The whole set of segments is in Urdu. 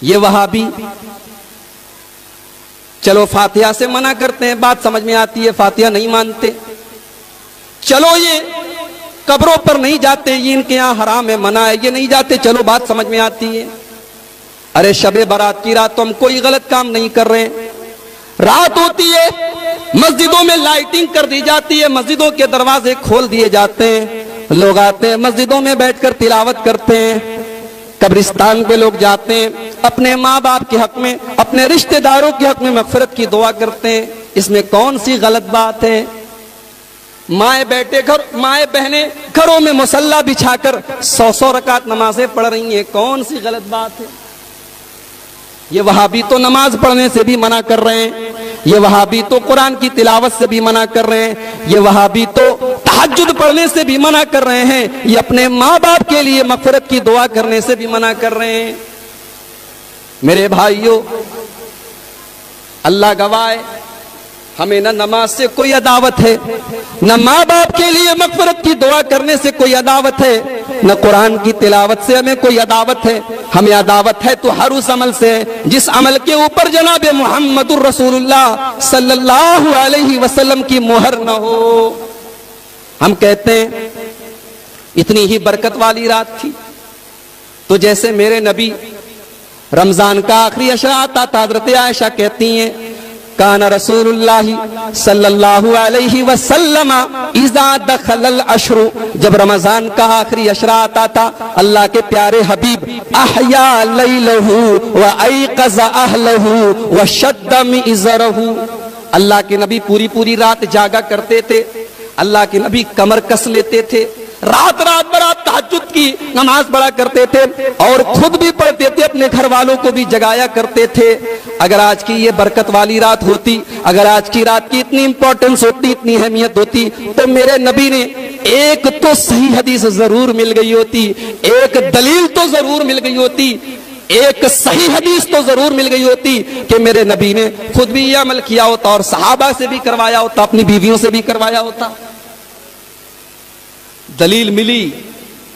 یہ وہابی چلو فاتحہ سے منع کرتے ہیں، بات سمجھ میں آتی ہے، فاتحہ نہیں مانتے. چلو یہ قبروں پر نہیں جاتے، یہ ان کے یہاں حرام ہے، منع ہے، یہ نہیں جاتے، چلو بات سمجھ میں آتی ہے. ارے شب برات کی رات تو ہم کوئی غلط کام نہیں کر رہے ہیں. رات ہوتی ہے، مسجدوں میں لائٹنگ کر دی جاتی ہے، مسجدوں کے دروازے کھول دیے جاتے ہیں، لوگ آتے ہیں مسجدوں میں بیٹھ کر تلاوت کرتے ہیں. قبرستان پہ لوگ جاتے ہیں، اپنے ماں باپ کے حق میں، اپنے رشتہ داروں کے حق میں مغفرت کی دعا کرتے ہیں. اس میں کون سی غلط بات ہے؟ مائیں بہنیں گھروں میں مصلی بچھا کر 100 رکعت نمازیں پڑھ رہی ہیں، کون سی غلط بات ہے؟ یہ وہابی تو نماز پڑھنے سے بھی منع کر رہے ہیں، یہ وہابی تو قرآن کی تلاوت سے بھی منع کر رہے ہیں، یہ وہابی تو تہجد پڑھنے سے بھی منع کر رہے ہیں، یہ اپنے ماں باپ کے لیے مغفرت کی دعا کرنے سے بھی منع کر رہے ہیں. میرے بھائیوں، اللہ گواہ ہے، ہمیں نہ نماز سے کوئی عداوت ہے، نہ ماں باپ کے لیے مغفرت کی دعا کرنے سے کوئی عداوت ہے، نہ قرآن کی تلاوت سے ہمیں کوئی عداوت ہے. ہمیں عداوت ہے تو ہر اس عمل سے جس عمل کے اوپر جناب محمد الرسول اللہ صلی اللہ علیہ وسلم کی مہر نہ ہو. ہم کہتے ہیں اتنی ہی برکت والی رات تھی تو جیسے میرے نبی رمضان کا آخری عشرہ آتا تھا، حضرت عائشہ کہتی ہیں کان رسول اللہ صلی اللہ علیہ وسلم اذا دخل العشر، جب رمضان کا آخری عشرہ آتا تھا اللہ کے پیارے حبیب احیا لیلہ وایقظ اہلہ وشد مئزرہ، اللہ کے نبی پوری رات جاگا کرتے تھے، اللہ کے نبی کمر کس لیتے تھے، رات برات تہجد کی نماز پڑھا کرتے تھے اور خود بھی پڑھتے تھے، اپنے گھر والوں کو بھی جگایا کرتے تھے. اگر آج کی یہ برکت والی رات ہوتی، اگر آج کی رات کی اتنی امپورٹنس ہوتی، اتنی اہمیت ہوتی، تو میرے نبی نے ایک تو صحیح حدیث ضرور مل گئی ہوتی، ایک دلیل تو ضرور مل گئی ہوتی، ایک صحیح حدیث تو ضرور مل گئی ہوتی کہ میرے نبی نے خود بھی یہ عمل کیا ہوتا اور صحابہ سے بھی کروایا ہوتا، اپنی بیویوں سے بھی کروایا ہوتا. دلیل ملی،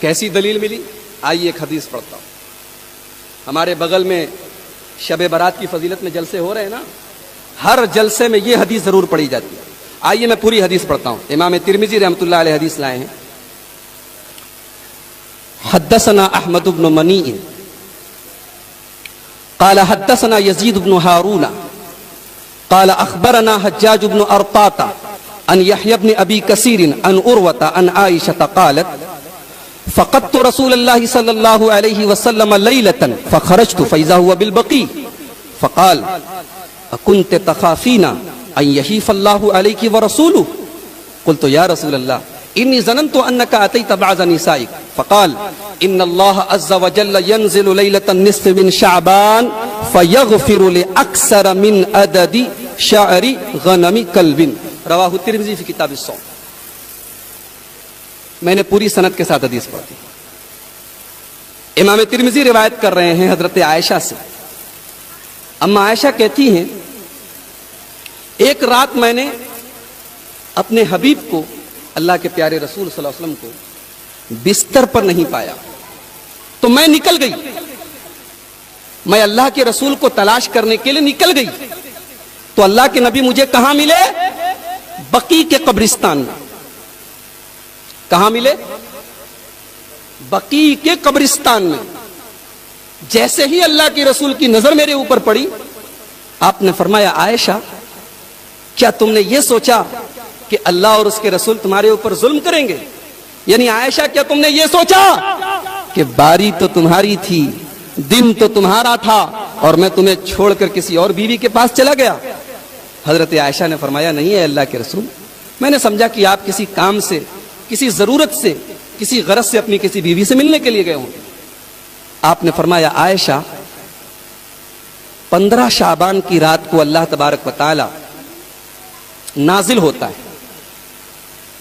کیسی دلیل ملی؟ آئیے ایک حدیث پڑھتا ہوں. ہمارے بغل میں شب برات کی فضیلت میں جلسے ہو رہے ہیں نا، ہر جلسے میں یہ حدیث ضرور پڑھی جاتی ہے. آئیے میں پوری حدیث پڑھتا ہوں. امام ترمذی رحمۃ اللہ علیہ حدیث لائے ہیں. حدثنا احمد بن منیع قال حدثنا يزيد بن هارون قال اخبرنا حجاج بن ارطاط عن يحيى بن ابي كثير عن عروة عن عائشة قالت فقدت رسول الله صلى الله عليه وسلم ليلة فخرجت فإذا هو بالبقيع فقال أكنت تخافين أن يحيف الله عليك ورسوله؟ قلت يا رسول الله إني ظننت أنك أتيت بعض نسائك. فقال إن الله عز وجل ينزل ليلة النصف من شعبان فيغفر لأكثر من عدد شعر غنم كلب. رواہ الترمذی فی کتاب الصوم. میں نے پوری سند کے ساتھ حدیث پڑھی. امام ترمذی روایت کر رہے ہیں حضرت عائشہ سے. اما عائشہ کہتی ہیں ایک رات میں نے اپنے حبیب کو، اللہ کے پیارے رسول صلی اللہ علیہ وسلم کو بستر پر نہیں پایا تو میں نکل گئی، میں اللہ کے رسول کو تلاش کرنے کے لیے نکل گئی تو اللہ کے نبی مجھے کہاں ملے؟ بقیع کے قبرستان میں. کہاں ملے؟ بقیع کے قبرستان میں. جیسے ہی اللہ کے رسول کی نظر میرے اوپر پڑی، آپ نے فرمایا عائشہ کیا تم نے یہ سوچا کہ اللہ اور اس کے رسول تمہارے اوپر ظلم کریں گے؟ یعنی عائشہ کیا تم نے یہ سوچا کہ باری تو تمہاری تھی، دن تو تمہارا تھا اور میں تمہیں چھوڑ کر کسی اور بیوی کے پاس چلا گیا؟ حضرت عائشہ نے فرمایا نہیں ہے اللہ کے رسول، میں نے سمجھا کہ آپ کسی کام سے، کسی ضرورت سے، کسی غرض سے اپنی کسی بیوی سے ملنے کے لیے گئے ہوں. آپ نے فرمایا عائشہ 15 شعبان کی رات کو اللہ تبارک و تعالی نازل ہوتا ہے،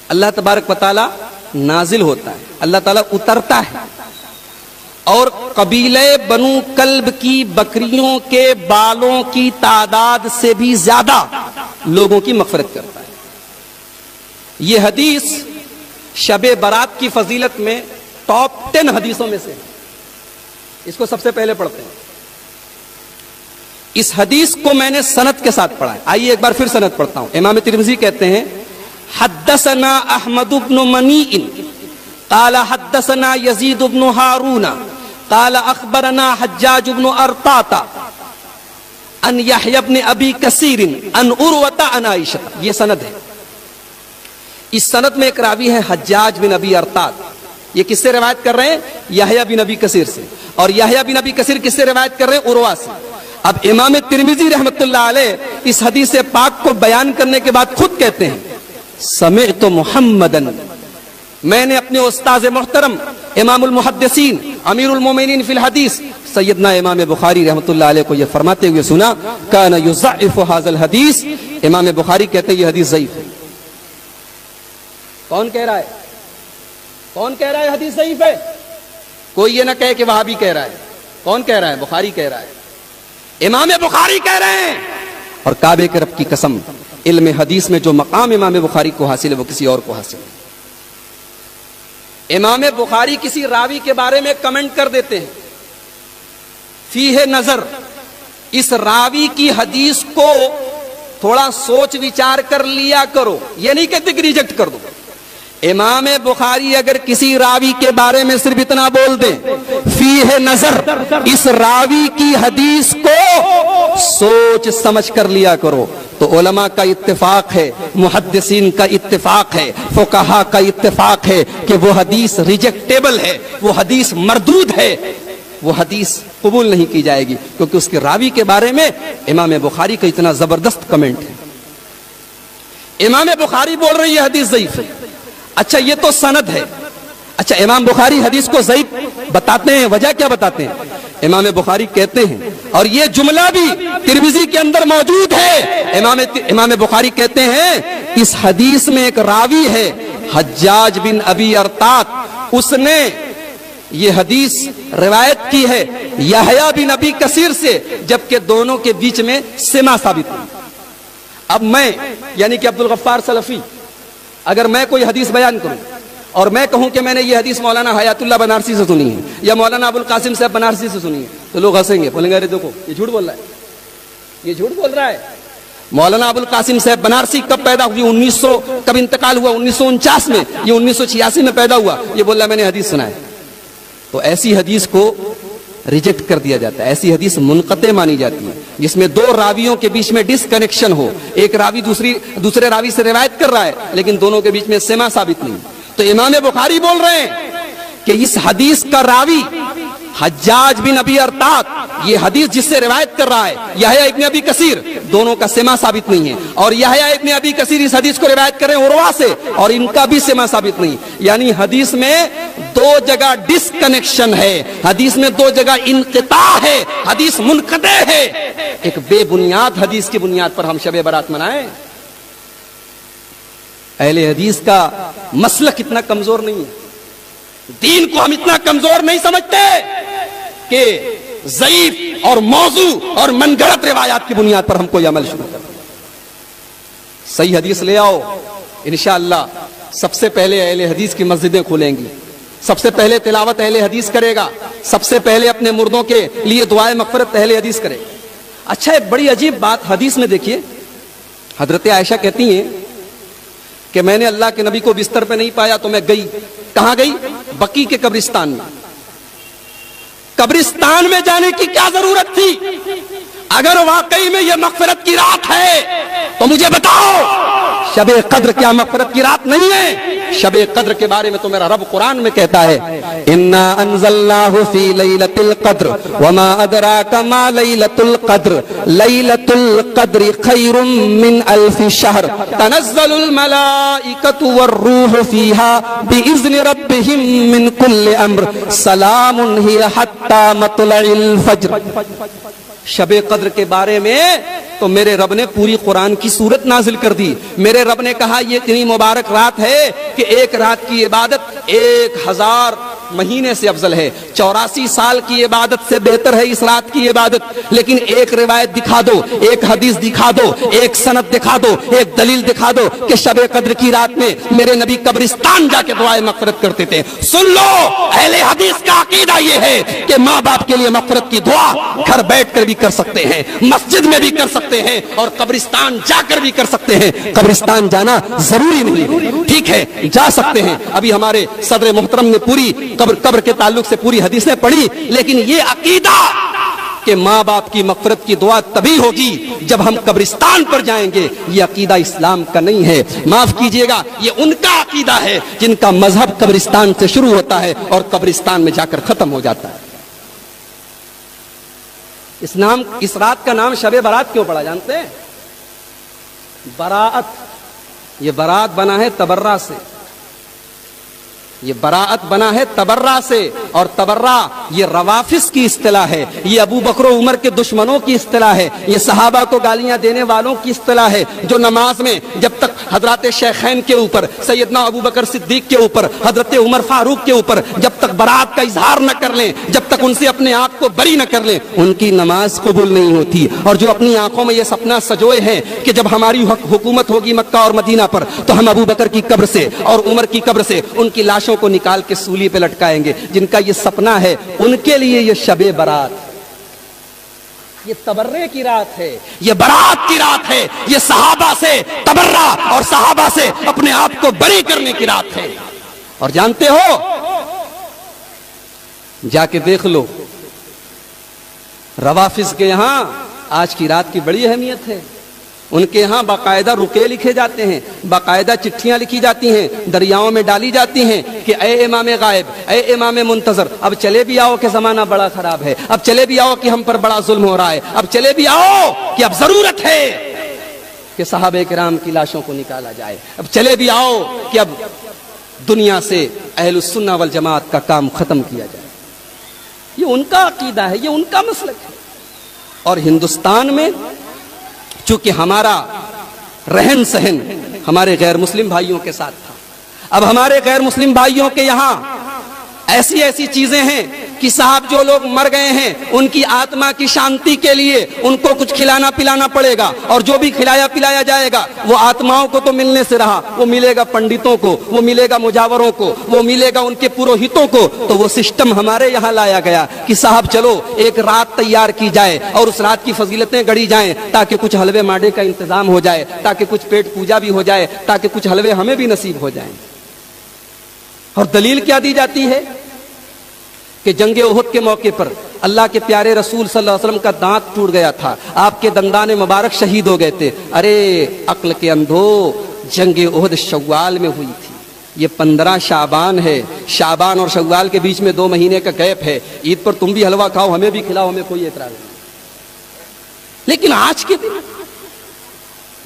اللہ تبارک و تعالی نازل ہوتا ہے، اللہ تعالی اترتا ہے اور قبیلہ بنو کلب کی بکریوں کے بالوں کی تعداد سے بھی زیادہ لوگوں کی مغفرت کرتا ہے. یہ حدیث شب برات کی فضیلت میں ٹاپ 10 حدیثوں میں سے. اس کو سب سے پہلے پڑھتے ہیں. اس حدیث کو میں نے سند کے ساتھ پڑھا ہے. آئیے ایک بار پھر سند پڑھتا ہوں. امام ترمذی کہتے ہیں حدثنا احمد بن منیع قال حدثنا یزید بن ہارون قال اخبرنا حجاج بن ارطاط ان یحیی بن ابی کثیر ان عروۃ عن عائشہ. یہ سند ہے. اس سند میں ایک راوی ہے حجاج بن ابی ارطاط. یہ کس سے روایت کر رہے ہیں؟ یحییٰ بن ابی کثیر سے. اور یحییٰ بن ابی کثیر کس سے روایت کر رہے ہیں؟ عروہ سے. اب امام ترمذی رحمۃ اللہ علیہ اس حدیث پاک کو بیان کرنے کے بعد خود کہتے ہیں سمعت محمدن، میں نے اپنے استاذ محترم امام المحدثین امیر المومنین فی الحدیث سیدنا امام بخاری رحمۃ اللہ علیہ کو یہ فرماتے ہوئے سنا کان یضعف ھذا الحدیث. امام بخاری کہتے ہیں یہ حدیث ضعیف ہے. کون کہہ رہا ہے؟ کون کہہ رہا ہے حدیث ضعیف ہے؟ کوئی یہ نہ کہے کہ وہابی کہہ رہا ہے. کون کہہ رہا ہے؟ بخاری کہہ رہا ہے. امام بخاری کہہ رہے ہیں. اور کعبے کے رب کی قسم، علم حدیث میں جو مقام امام بخاری کو حاصل ہے وہ کسی اور کو حاصل ہے. امام بخاری کسی راوی کے بارے میں کمنٹ کر دیتے ہیں فیہ نظر، اس راوی کی حدیث کو تھوڑا سوچ وچار کر لیا کرو. یہ نہیں کہتے کہ ریجیکٹ کر دو. امام بخاری اگر کسی راوی کے بارے میں صرف اتنا بول دیں فیہ نظر، اس راوی کی حدیث کو سوچ سمجھ کر لیا کرو، تو علماء کا اتفاق ہے، محدثین کا اتفاق ہے، فقہاء کا اتفاق ہے کہ وہ حدیث ریجیکٹیبل ہے، وہ حدیث مردود ہے، وہ حدیث قبول نہیں کی جائے گی، کیونکہ اس کے راوی کے بارے میں امام بخاری کا اتنا زبردست کمنٹ ہے. امام بخاری بول رہے ہیں یہ حدیث ضعیف ہے. اچھا یہ تو سند ہے. اچھا امام بخاری حدیث کو ضعیف بتاتے ہیں، وجہ کیا بتاتے ہیں؟ امام بخاری کہتے ہیں، اور یہ جملہ بھی ترمذی کے اندر موجود ہے، امام بخاری کہتے ہیں اس حدیث میں ایک راوی ہے حجاج بن ابی ارطاط، اس نے یہ حدیث روایت کی ہے یحییٰ بن ابی کثیر سے، جبکہ دونوں کے بیچ میں سما ثابت ہے. اب میں یعنی کہ عبدالغفار سلفی اگر میں کوئی حدیث بیان کروں اور میں کہوں کہ میں نے یہ حدیث مولانا حیات اللہ بنارسی سے سنی ہے یا مولانا ابو القاسم صاحب بنارسی سے سنی ہے، تو لوگ ہنسیں گے، بولیں گے ارے دیکھو یہ جھوٹ بول رہا ہے، یہ جھوٹ بول رہا ہے. مولانا ابو القاسم صاحب بنارسی کب پیدا ہوئی؟ 1900 کب انتقال ہوا؟ 1949 میں. یہ 1986 میں پیدا ہوا. یہ بول رہا میں نے حدیث سنا ہے. تو ایسی حدیث کو ریجیکٹ کر دیا جاتا ہے. ایسی حدیث منقطع مانی جاتی ہے جس میں دو راویوں کے بیچ میں ڈس کنیکشن ہو، ایک راوی دوسرے راوی سے روایت کر رہا ہے لیکن دونوں کے بیچ میں سما ثابت نہیں. تو امام بخاری بول رہے ہیں کہ اس حدیث کا راوی حجاج بن ابی ارطاط، یہ حدیث جس سے روایت کر رہا ہے یحییٰ ابن ابی کثیر، دونوں کا سما ثابت نہیں ہے. اور یحییٰ ابن ابی کثیر اس حدیث کو روایت کر رہے ہیں عروہ سے، اور ان کا بھی سما ثابت نہیں. یعنی حدیث میں دو جگہ ڈس کنیکشن ہے، حدیث میں دو جگہ انقطاع ہے، حدیث منقطع ہے. ایک بے بنیاد حدیث کی بنیاد پر ہم شب برات منائیں؟ اہل حدیث کا مسلک اتنا کمزور نہیں ہے، دین کو ہم اتنا کمزور نہیں سمجھتے کہ ضعیف اور موضوع اور من گھڑت روایات کی بنیاد پر ہم کوئی عمل شروع کریں. صحیح حدیث لے آؤ، انشاءاللہ سب سے پہلے اہل حدیث کی مسجدیں کھولیں گی، سب سے پہلے تلاوت اہل حدیث کرے گا، سب سے پہلے اپنے مردوں کے لیے دعائے مغفرت اہل حدیث کرے. اچھا ایک بڑی عجیب بات حدیث میں دیکھیے، حضرت عائشہ کہتی ہیں کہ میں نے اللہ کے نبی کو بستر پہ نہیں پایا تو میں گئی. کہاں گئی؟ بقیع کے قبرستان میں. قبرستان میں جانے کی کیا ضرورت تھی؟ اگر واقعی میں یہ مغفرت کی رات ہے تو مجھے بتاؤ، شب قدر کیا مغفرت کی رات نہیں ہے؟ شب قدر کے بارے میں تو میرا رب قرآن میں کہتا ہے انا انزلناہ فی لیلۃ القدر وما ادراک ما لیلۃ القدر لیلۃ القدر خیر من الف شہر تنزل الملائکۃ والروح فیہا باذن ربہم من کل امر سلام ہی حتی مطلع الفجر. شب قدر کے بارے میں تو میرے رب نے پوری قرآن کی سورت نازل کر دی. میرے رب نے کہا یہ اتنی مبارک رات ہے کہ ایک رات کی عبادت 1000 مہینے سے افضل ہے، 84 سال کی عبادت سے بہتر ہے اس رات کی عبادت۔ لیکن ایک روایت دکھا دو، ایک حدیث دکھا دو، ایک سند دکھا دو، ایک دلیل دکھا دو کہ شب قدر کی رات میں میرے نبی قبرستان جا کے دعائیں مغفرت کرتے تھے۔ سن لو، اہل حدیث کا عقیدہ یہ ہے کہ ماں باپ کے لیے مغفرت کی دعا گھر بیٹھ کر بھی کر سکتے ہیں، مسجد میں بھی کر سکتے ہیں، اور قبرستان جا کر بھی کر سکتے ہیں۔ قبرستان جانا ضروری نہیں، ٹھیک ہے جا سکتے ہیں۔ ابھی ہمارے صدر محترم نے پوری قبر کے تعلق سے پوری حدیثیں پڑھی، لیکن یہ عقیدہ کہ ماں باپ کی مغفرت کی دعا تبھی ہوگی جب ہم قبرستان پر جائیں گے، یہ عقیدہ اسلام کا نہیں ہے۔ معاف کیجئے گا، یہ ان کا عقیدہ ہے جن کا مذہب قبرستان سے شروع ہوتا ہے اور قبرستان میں جا کر ختم ہو جاتا ہے۔ اس رات کا نام شب برات کیوں پڑا جانتے ہیں؟ براءت، یہ براءت بنا ہے تبرہ سے، یہ براءت بنا ہے تبرہ سے، اور تبرہ یہ روافض کی اصطلاح ہے، یہ ابو بکر و عمر کے دشمنوں کی اصطلاح ہے، یہ صحابہ کو گالیاں دینے والوں کی اصطلاح ہے، جو نماز میں جب تک حضرات شیخین کے اوپر، سیدنا ابو بکر صدیق کے اوپر، حضرت عمر فاروق کے اوپر جب تک براءت کا اظہار نہ کر لیں، جب تک ان سے اپنے آپ کو بری نہ کر لیں، ان کی نماز قبول نہیں ہوتی۔ اور جو اپنی آنکھوں میں یہ سپنا سجوئے ہیں کہ جب ہماری حکومت ہوگی مکہ اور مدینہ پر تو ہم ابو بکر کی قبر سے اور عمر کی قبر سے ان کی لاشوں کو نکال کے سولی پہ لٹکائیں گے، جن کا یہ سپنا ہے، ان کے لیے یہ شب برات، یہ تبرے کی رات ہے، یہ برات کی رات ہے، یہ صحابہ سے تبرہ اور صحابہ سے اپنے آپ کو بری کرنے کی رات ہے۔ اور جانتے ہو، جا کے دیکھ لو، روافض کے یہاں آج کی رات کی بڑی اہمیت ہے۔ ان کے ہاں باقاعدہ رکے لکھے جاتے ہیں، باقاعدہ چٹھیاں لکھی جاتی ہیں، دریاؤں میں ڈالی جاتی ہیں کہ اے امام غائب، اے امام منتظر، اب چلے بھی آؤ کہ زمانہ بڑا خراب ہے، اب چلے بھی آؤ کہ ہم پر بڑا ظلم ہو رہا ہے، اب چلے بھی آؤ کہ اب ضرورت ہے کہ صحابہ کرام کی لاشوں کو نکالا جائے، اب چلے بھی آؤ کہ اب دنیا سے اہل السنہ والجماعت کا کام ختم کیا جائے۔ یہ ان کا عقیدہ ہے، یہ ان کا مسلک ہے۔ اور ہندوستان میں چونکہ ہمارا رہن سہن ہمارے غیر مسلم بھائیوں کے ساتھ تھا، اب ہمارے غیر مسلم بھائیوں کے یہاں ایسی ایسی چیزیں ہیں کہ صاحب جو لوگ مر گئے ہیں ان کی آتما کی شانتی کے لیے ان کو کچھ کھلانا پلانا پڑے گا، اور جو بھی کھلایا پلایا جائے گا وہ آتماؤں کو تو ملنے سے رہا، وہ ملے گا پنڈتوں کو، وہ ملے گا مجاوروں کو، وہ ملے گا ان کے پروہتوں کو۔ تو وہ سسٹم ہمارے یہاں لایا گیا کہ صاحب چلو ایک رات تیار کی جائے اور اس رات کی فضیلتیں گڑھی جائیں تاکہ کچھ حلوے ماڈے کا انتظام ہو جائے، تاکہ کچھ پیٹ پوجا بھی ہو جائے، تاکہ کچھ حلوے ہمیں بھی نصیب ہو جائیں۔ اور دلیل کیا دی جاتی ہے کہ جنگ احد کے موقع پر اللہ کے پیارے رسول صلی اللہ علیہ وسلم کا دانت ٹوٹ گیا تھا، آپ کے دندان مبارک شہید ہو گئے تھے۔ ارے عقل کے اندھو، جنگ احد شوال میں ہوئی تھی، یہ 15 شعبان ہے، شعبان اور شوال کے بیچ میں 2 مہینے کا گیپ ہے۔ عید پر تم بھی حلوہ کھاؤ، ہمیں بھی کھلاؤ، ہمیں کوئی اعتراض نہیں۔ لیکن آج کے دن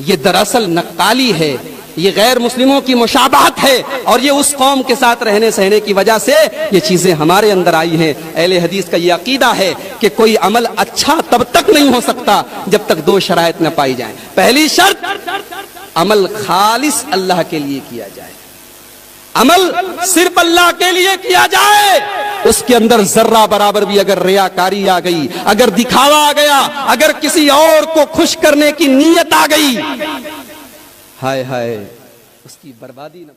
یہ دراصل نقالی ہے، یہ غیر مسلموں کی مشابہت ہے، اور یہ اس قوم کے ساتھ رہنے سہنے کی وجہ سے یہ چیزیں ہمارے اندر آئی ہیں۔ اہل حدیث کا یہ عقیدہ ہے کہ کوئی عمل اچھا تب تک نہیں ہو سکتا جب تک 2 شرائط نہ پائی جائیں۔ پہلی شرط، عمل خالص اللہ کے لیے کیا جائے، عمل صرف اللہ کے لیے کیا جائے، اس کے اندر ذرہ برابر بھی اگر ریاکاری آ گئی، اگر دکھاوا آ گیا، اگر کسی اور کو خوش کرنے کی نیت آ گئی، ہائے ہائے، اس کی بربادی نہ